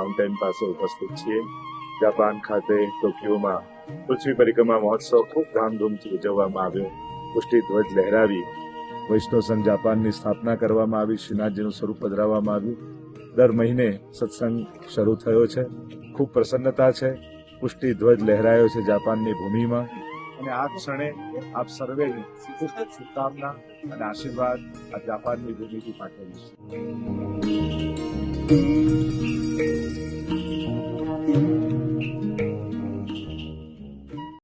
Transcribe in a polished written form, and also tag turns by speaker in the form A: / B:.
A: Mountain પાસે ઉપસ્થિત છીએ. જાપાન ખાતે ટોક્યોમાં પૃથ્વી પરિક્રમા મહોત્સવ ખૂબ ધામધૂમથી ઉજવવામાં આવ્યો. પુષ્ટિ ધ્વજ લહેરાવી વૈષ્ણવ સંઘ જાપાનની સ્થાપના કરવામાં આવી. શ્રીનાથજીનું સ્વરૂપ પધરાવવામાં આવ્યું. દર મહિને સત્સંગ શરૂ થયો છે. ખૂબ પ્રસન્નતા છે. પુષ્ટિ ધ્વજ લહેરાયો છે જાપાનની ભૂમિમાં, અને આ ક્ષણે આપ સર્વેને ખૂબ શુભકામના અને આશીર્વાદ આ જાપાનની ભૂમિથી પાઠવીશ.